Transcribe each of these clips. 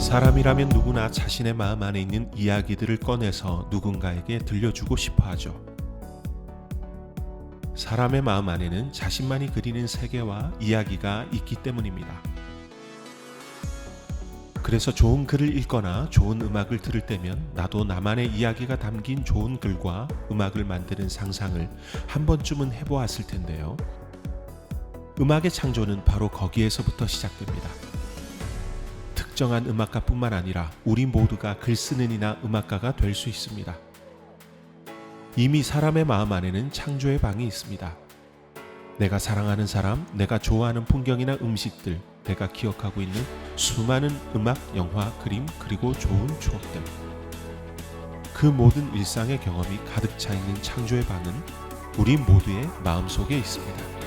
사람이라면 누구나 자신의 마음 안에 있는 이야기들을 꺼내서 누군가에게 들려주고 싶어 하죠. 사람의 마음 안에는 자신만이 그리는 세계와 이야기가 있기 때문입니다. 그래서 좋은 글을 읽거나 좋은 음악을 들을 때면 나도 나만의 이야기가 담긴 좋은 글과 음악을 만드는 상상을 한 번쯤은 해보았을 텐데요. 음악의 창조는 바로 거기에서부터 시작됩니다. 특정한 음악가뿐만 아니라 우리 모두가 글 쓰는 이나 음악가가 될 수 있습니다. 이미 사람의 마음 안에는 창조의 방이 있습니다. 내가 사랑하는 사람, 내가 좋아하는 풍경이나 음식들, 내가 기억하고 있는 수많은 음악, 영화, 그림, 그리고 좋은 추억들. 그 모든 일상의 경험이 가득 차 있는 창조의 방은 우리 모두의 마음속에 있습니다.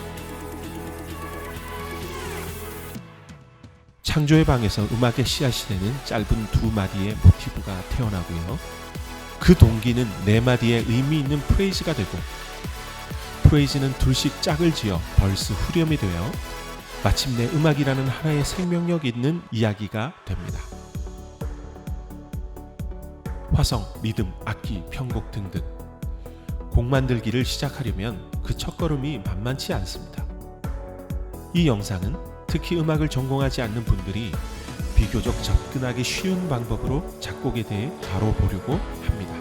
창조의 방에서 음악의 씨앗이 되는 짧은 두 마디의 모티브가 태어나고요. 그 동기는 네 마디의 의미 있는 프레이즈가 되고, 프레이즈는 둘씩 짝을 지어 벌스 후렴이 되어 마침내 음악이라는 하나의 생명력 있는 이야기가 됩니다. 화성, 리듬, 악기, 편곡 등등 곡 만들기를 시작하려면 그 첫걸음이 만만치 않습니다. 이 영상은 특히 음악을 전공하지 않는 분들이 비교적 접근하기 쉬운 방법으로 작곡에 대해 다뤄보려고 합니다.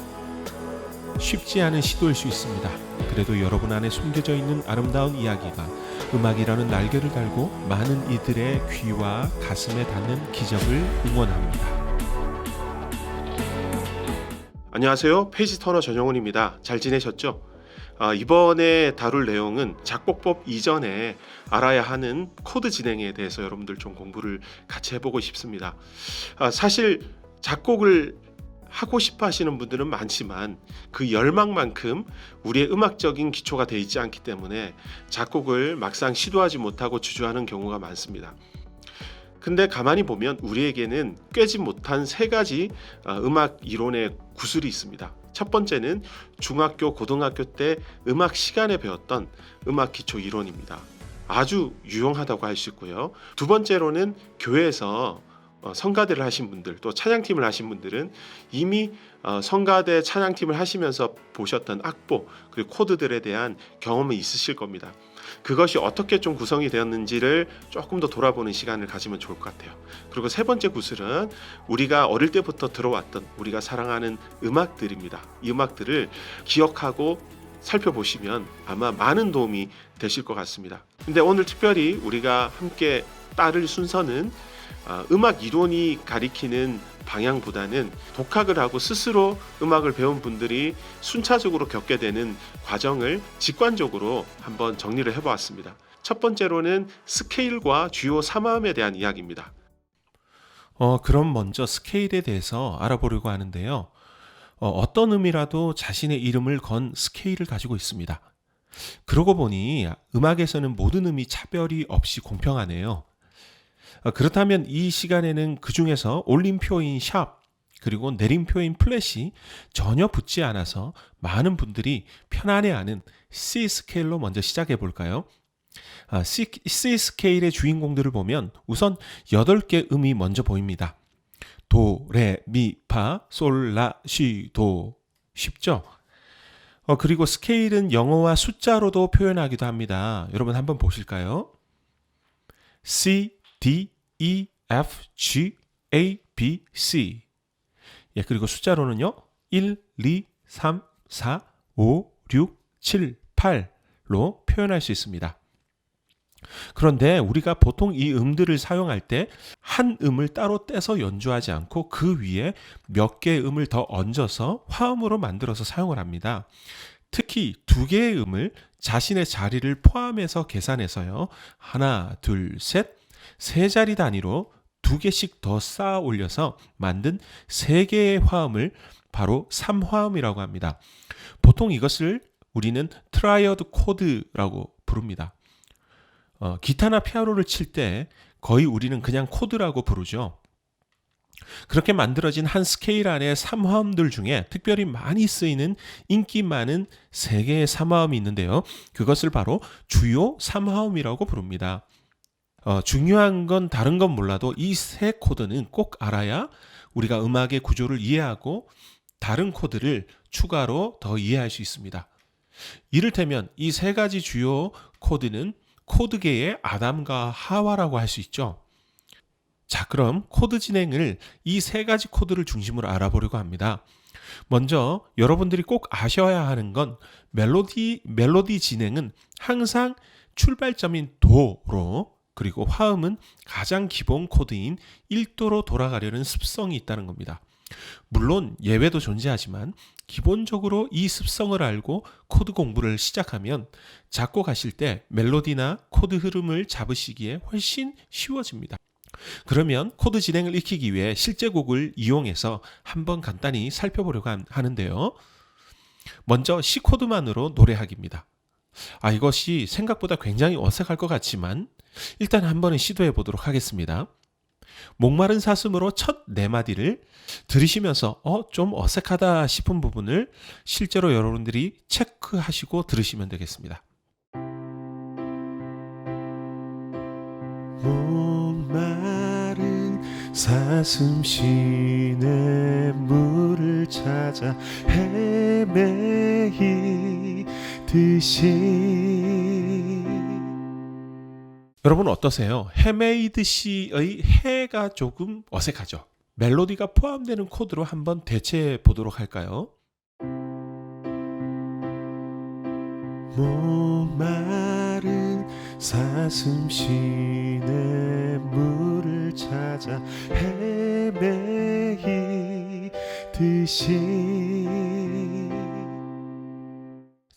쉽지 않은 시도일 수 있습니다. 그래도 여러분 안에 숨겨져 있는 아름다운 이야기가 음악이라는 날개를 달고 많은 이들의 귀와 가슴에 닿는 기적을 응원합니다. 안녕하세요. 페이지 터너 전영훈입니다. 잘 지내셨죠? 이번에 다룰 내용은 작곡법 이전에 알아야 하는 코드 진행에 대해서 여러분들 좀 공부를 같이 해보고 싶습니다. 사실 작곡을 하고 싶어 하시는 분들은 많지만 그 열망만큼 우리의 음악적인 기초가 되어 있지 않기 때문에 작곡을 막상 시도하지 못하고 주저하는 경우가 많습니다. 근데 가만히 보면 우리에게는 꿰지 못한 세 가지 음악 이론의 구슬이 있습니다. 첫 번째는 중학교, 고등학교 때 음악 시간에 배웠던 음악 기초 이론입니다. 아주 유용하다고 할 수 있고요. 두 번째로는 교회에서 성가대를 하신 분들, 또 찬양팀을 하신 분들은 이미 성가대 찬양팀을 하시면서 보셨던 악보 그리고 코드들에 대한 경험이 있으실 겁니다. 그것이 어떻게 좀 구성이 되었는지를 조금 더 돌아보는 시간을 가지면 좋을 것 같아요. 그리고 세 번째 구슬은 우리가 어릴 때부터 들어왔던 우리가 사랑하는 음악들입니다. 이 음악들을 기억하고 살펴보시면 아마 많은 도움이 되실 것 같습니다. 근데 오늘 특별히 우리가 함께 따를 순서는 음악 이론이 가리키는 방향보다는 독학을 하고 스스로 음악을 배운 분들이 순차적으로 겪게 되는 과정을 직관적으로 한번 정리를 해보았습니다. 첫 번째로는 스케일과 주요 3화음에 대한 이야기입니다. 그럼 먼저 스케일에 대해서 알아보려고 하는데요. 어떤 음이라도 자신의 이름을 건 스케일을 가지고 있습니다. 그러고 보니 음악에서는 모든 음이 차별이 없이 공평하네요. 그렇다면 이 시간에는 그 중에서 올림표인 샵 그리고 내림표인 플랫이 전혀 붙지 않아서 많은 분들이 편안해하는 C 스케일로 먼저 시작해 볼까요? C 스케일의 주인공들을 보면 우선 8개 음이 먼저 보입니다. 도, 레, 미, 파, 솔, 라, 시, 도. 쉽죠? 그리고 스케일은 영어와 숫자로도 표현하기도 합니다. 여러분 한번 보실까요? C, D, E, F, G, A, B, C. 그리고 숫자로는요. 1, 2, 3, 4, 5, 6, 7, 8로 표현할 수 있습니다. 그런데 우리가 보통 이 음들을 사용할 때 한 음을 따로 떼서 연주하지 않고 그 위에 몇 개의 음을 더 얹어서 화음으로 만들어서 사용을 합니다. 특히 2개의 음을 자신의 자리를 포함해서 계산해서요. 하나, 둘, 셋, 세 자리 단위로 2개씩 더 쌓아 올려서 만든 3개의 화음을 바로 3화음이라고 합니다. 보통 이것을 우리는 트라이어드 코드라고 부릅니다. 기타나 피아노를 칠 때 거의 우리는 그냥 코드라고 부르죠. 그렇게 만들어진 한 스케일 안에 3화음들 중에 특별히 많이 쓰이는 인기 많은 3개의 3화음이 있는데요. 그것을 바로 주요 3화음이라고 부릅니다. 중요한 건 다른 건 몰라도 이 세 코드는 꼭 알아야 우리가 음악의 구조를 이해하고 다른 코드를 추가로 더 이해할 수 있습니다. 이를테면 이 세 가지 주요 코드는 코드계의 아담과 하와라고 할 수 있죠. 자, 그럼 코드 진행을 이 세 가지 코드를 중심으로 알아보려고 합니다. 먼저 여러분들이 꼭 아셔야 하는 건 멜로디 진행은 항상 출발점인 도로, 그리고 화음은 가장 기본 코드인 1도로 돌아가려는 습성이 있다는 겁니다. 물론 예외도 존재하지만 기본적으로 이 습성을 알고 코드 공부를 시작하면 작곡하실 때 멜로디나 코드 흐름을 잡으시기에 훨씬 쉬워집니다. 그러면 코드 진행을 익히기 위해 실제 곡을 이용해서 한번 간단히 살펴보려고 하는데요. 먼저 C 코드만으로 노래하기입니다. 이것이 생각보다 굉장히 어색할 것 같지만 일단 한번은 시도해 보도록 하겠습니다. 목마른 사슴으로 첫 네 마디를 들으시면서 좀 어색하다 싶은 부분을 실제로 여러분들이 체크하시고 들으시면 되겠습니다. 목마른 사슴 시내 물을 찾아 헤매이듯이. 여러분 어떠세요? 헤매이듯이의 해가 조금 어색하죠? 멜로디가 포함되는 코드로 한번 대체해 보도록 할까요? 목마른 사슴 시내 물을 찾아 헤매이듯이.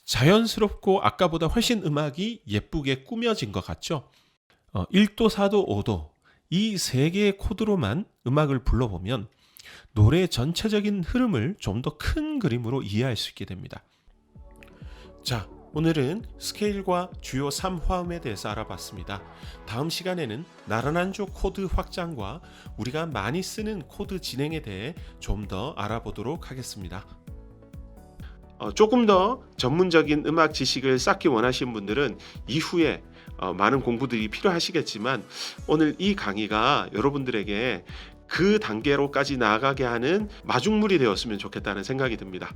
자연스럽고 아까보다 훨씬 음악이 예쁘게 꾸며진 것 같죠? 1도, 4도, 5도 이 세 개의 코드로만 음악을 불러보면 노래의 전체적인 흐름을 좀 더 큰 그림으로 이해할 수 있게 됩니다. 자, 오늘은 스케일과 주요 3화음에 대해서 알아봤습니다. 다음 시간에는 나란한 조 코드 확장과 우리가 많이 쓰는 코드 진행에 대해 좀 더 알아보도록 하겠습니다. 조금 더 전문적인 음악 지식을 쌓기 원하시는 분들은 이후에 많은 공부들이 필요하시겠지만 오늘 이 강의가 여러분들에게 그 단계로까지 나아가게 하는 마중물이 되었으면 좋겠다는 생각이 듭니다.